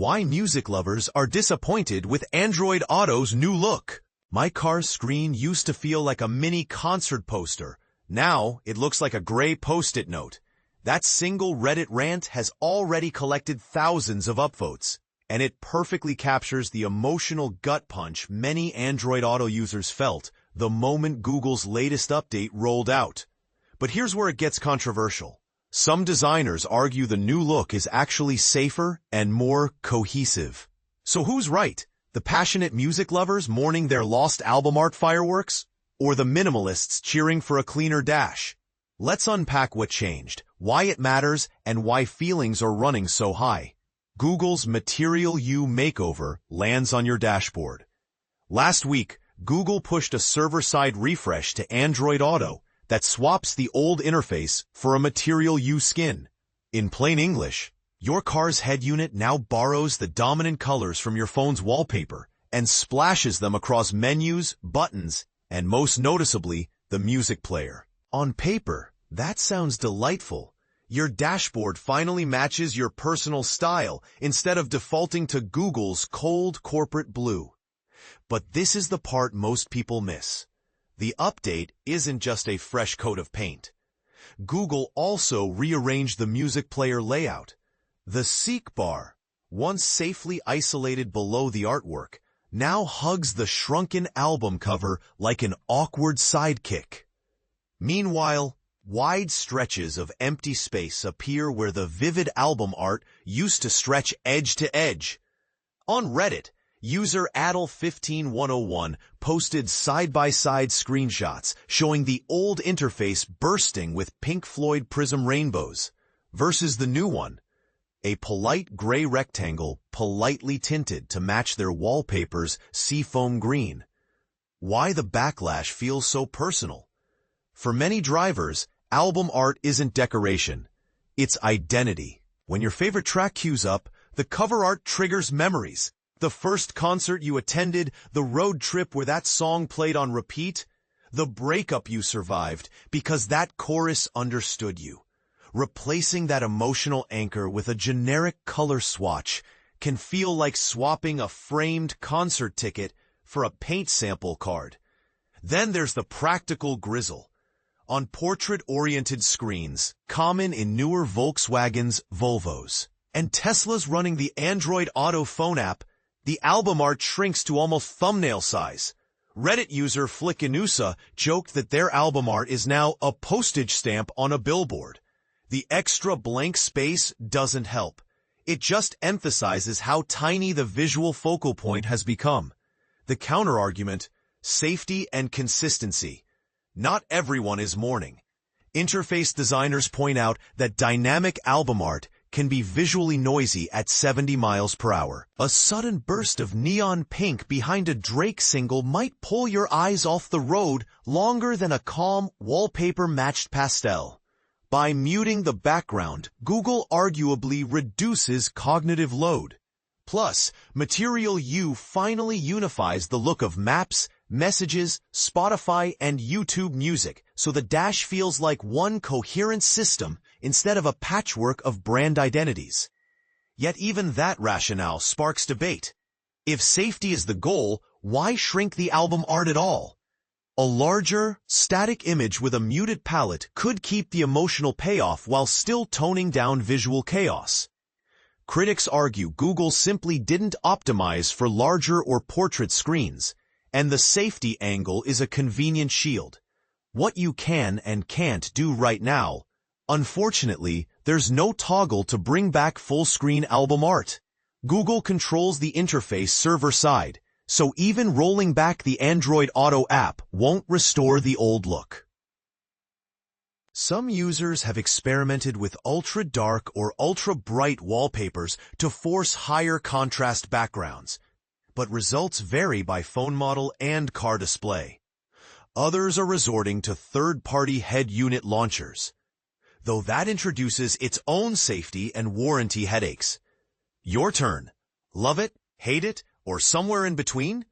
Why music lovers are disappointed with Android Auto's new look. My car's screen used to feel like a mini concert poster. Now, it looks like a gray post-it note. That single Reddit rant has already collected thousands of upvotes, and it perfectly captures the emotional gut punch many Android Auto users felt the moment Google's latest update rolled out. But here's where it gets controversial. Some designers argue the new look is actually safer and more cohesive. So who's right? The passionate music lovers mourning their lost album art fireworks? Or the minimalists cheering for a cleaner dash? Let's unpack what changed, why it matters, and why feelings are running so high. Google's Material You makeover lands on your dashboard. Last week, Google pushed a server-side refresh to Android Auto that swaps the old interface for a Material You skin. In plain English, your car's head unit now borrows the dominant colors from your phone's wallpaper and splashes them across menus, buttons, and most noticeably, the music player. On paper, that sounds delightful. Your dashboard finally matches your personal style instead of defaulting to Google's cold corporate blue. But this is the part most people miss. The update isn't just a fresh coat of paint. Google also rearranged the music player layout. The seek bar, once safely isolated below the artwork, now hugs the shrunken album cover like an awkward sidekick. Meanwhile, wide stretches of empty space appear where the vivid album art used to stretch edge to edge. On Reddit, user Adel15101 posted side-by-side screenshots showing the old interface bursting with Pink Floyd Prism rainbows versus the new one, a polite gray rectangle politely tinted to match their wallpaper's seafoam green. Why the backlash feels so personal? For many drivers, album art isn't decoration. It's identity. When your favorite track queues up, the cover art triggers memories. The first concert you attended, the road trip where that song played on repeat, the breakup you survived because that chorus understood you. Replacing that emotional anchor with a generic color swatch can feel like swapping a framed concert ticket for a paint sample card. Then there's the practical grizzle. On portrait-oriented screens, common in newer Volkswagens, Volvos, and Teslas running the Android Auto phone app, the album art shrinks to almost thumbnail size. Reddit user Flickinusa joked that their album art is now a postage stamp on a billboard. The extra blank space doesn't help. It just emphasizes how tiny the visual focal point has become. The counterargument, safety and consistency. Not everyone is mourning. Interface designers point out that dynamic album art can be visually noisy at 70 miles per hour. A sudden burst of neon pink behind a Drake single might pull your eyes off the road longer than a calm, wallpaper-matched pastel. By muting the background, Google arguably reduces cognitive load. Plus, Material You finally unifies the look of Maps, Messages, Spotify, and YouTube Music, so the dash feels like one coherent system instead of a patchwork of brand identities. Yet even that rationale sparks debate. If safety is the goal, why shrink the album art at all? A larger, static image with a muted palette could keep the emotional payoff while still toning down visual chaos. Critics argue Google simply didn't optimize for larger or portrait screens, and the safety angle is a convenient shield. What you can and can't do right now. Unfortunately, there's no toggle to bring back full-screen album art. Google controls the interface server-side, so even rolling back the Android Auto app won't restore the old look. Some users have experimented with ultra-dark or ultra-bright wallpapers to force higher contrast backgrounds, but results vary by phone model and car display. Others are resorting to third-party head unit launchers, though that introduces its own safety and warranty headaches. Your turn. Love it, hate it, or somewhere in between?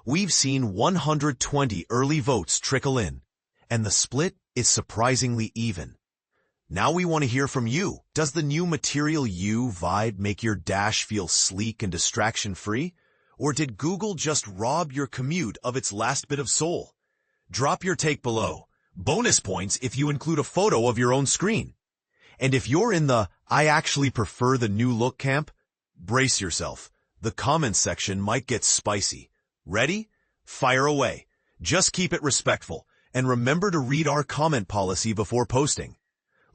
We've seen 120 early votes trickle in, and the split is surprisingly even. Now we want to hear from you. Does the new Material You vibe make your dash feel sleek and distraction-free? Or did Google just rob your commute of its last bit of soul? Drop your take below. Bonus points if you include a photo of your own screen. And if you're in the "I actually prefer the new look" camp, brace yourself. The comments section might get spicy. Ready? Fire away. Just keep it respectful, and remember to read our comment policy before posting.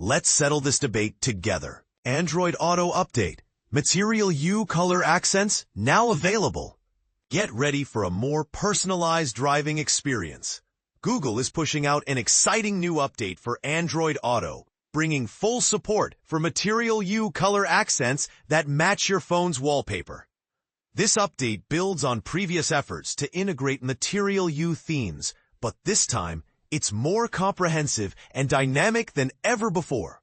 Let's settle this debate together. Android Auto Update. Material You color accents now available. Get ready for a more personalized driving experience. Google is pushing out an exciting new update for Android Auto, bringing full support for Material You color accents that match your phone's wallpaper. This update builds on previous efforts to integrate Material You themes, but this time, it's more comprehensive and dynamic than ever before.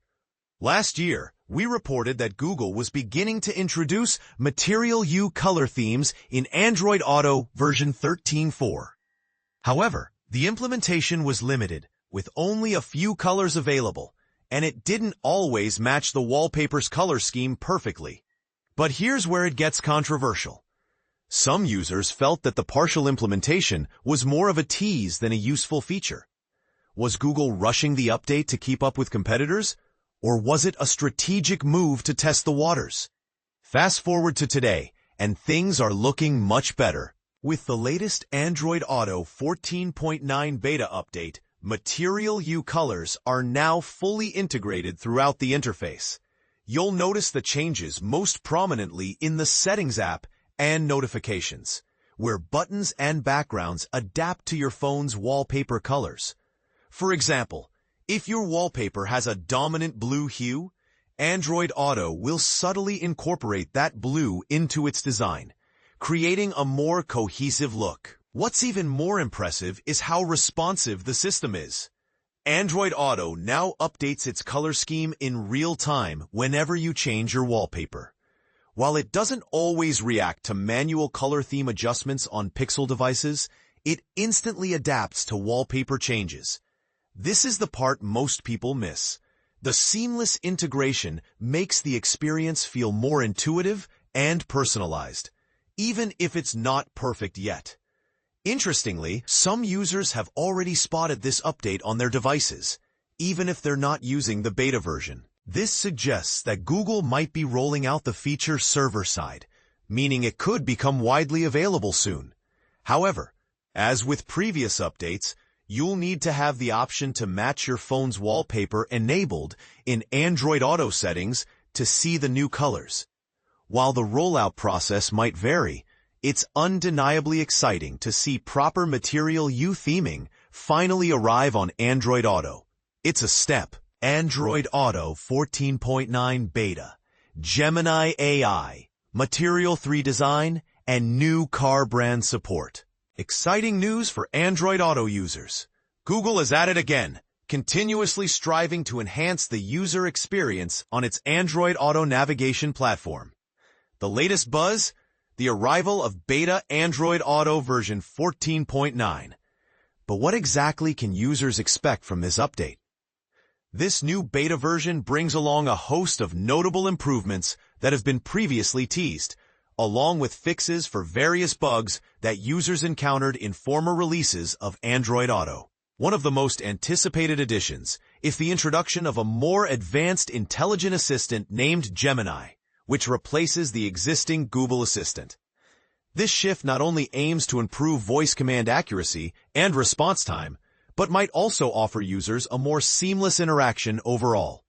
Last year, we reported that Google was beginning to introduce Material You color themes in Android Auto version 13.4. However, the implementation was limited, with only a few colors available, and it didn't always match the wallpaper's color scheme perfectly. But here's where it gets controversial. Some users felt that the partial implementation was more of a tease than a useful feature. Was Google rushing the update to keep up with competitors, or was it a strategic move to test the waters? Fast forward to today, and things are looking much better. With the latest Android Auto 14.9 beta update, Material You colors are now fully integrated throughout the interface. You'll notice the changes most prominently in the Settings app and Notifications, where buttons and backgrounds adapt to your phone's wallpaper colors. For example, if your wallpaper has a dominant blue hue, Android Auto will subtly incorporate that blue into its design, creating a more cohesive look. What's even more impressive is how responsive the system is. Android Auto now updates its color scheme in real time whenever you change your wallpaper. While it doesn't always react to manual color theme adjustments on Pixel devices, it instantly adapts to wallpaper changes. This is the part most people miss. The seamless integration makes the experience feel more intuitive and personalized, even if it's not perfect yet. Interestingly, some users have already spotted this update on their devices, even if they're not using the beta version. This suggests that Google might be rolling out the feature server-side, meaning it could become widely available soon. However, as with previous updates, you'll need to have the option to match your phone's wallpaper enabled in Android Auto settings to see the new colors. While the rollout process might vary, it's undeniably exciting to see proper Material You theming finally arrive on Android Auto. It's a step. Android Auto 14.9 Beta, Gemini AI, Material 3 design, and new car brand support. Exciting news for Android Auto users. Google is at it again, continuously striving to enhance the user experience on its Android Auto navigation platform. The latest buzz? The arrival of beta Android Auto version 14.9. But what exactly can users expect from this update? This new beta version brings along a host of notable improvements that have been previously teased, along with fixes for various bugs that users encountered in former releases of Android Auto. One of the most anticipated additions is the introduction of a more advanced intelligent assistant named Gemini, which replaces the existing Google Assistant. This shift not only aims to improve voice command accuracy and response time, but might also offer users a more seamless interaction overall.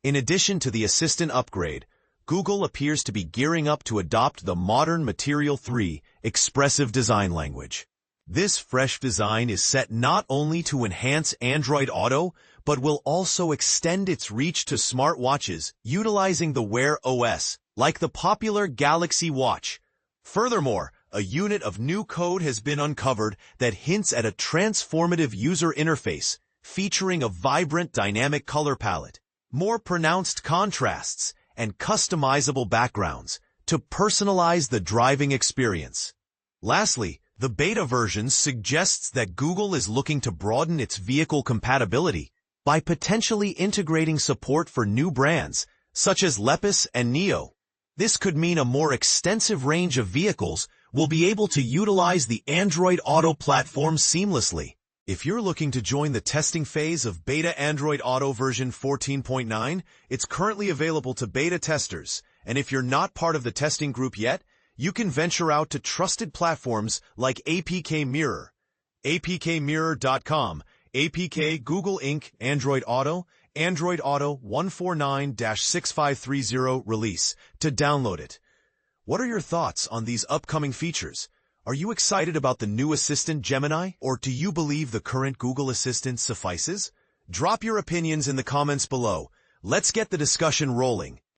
In addition to the Assistant upgrade, Google appears to be gearing up to adopt the modern Material 3 expressive design language. This fresh design is set not only to enhance Android Auto, but will also extend its reach to smartwatches utilizing the Wear OS, like the popular Galaxy Watch. Furthermore, a unit of new code has been uncovered that hints at a transformative user interface featuring a vibrant dynamic color palette, more pronounced contrasts, and customizable backgrounds to personalize the driving experience. Lastly, the beta version suggests that Google is looking to broaden its vehicle compatibility, by potentially integrating support for new brands, such as Lepus and Neo. This could mean a more extensive range of vehicles will be able to utilize the Android Auto platform seamlessly. If you're looking to join the testing phase of Beta Android Auto version 14.9, it's currently available to beta testers, and if you're not part of the testing group yet, you can venture out to trusted platforms like APK Mirror, apkmirror.com, APK Google Inc. Android Auto 149-6530 release to download it. What are your thoughts on these upcoming features? Are you excited about the new assistant Gemini, or do you believe the current Google Assistant suffices? Drop your opinions in the comments below. Let's get the discussion rolling.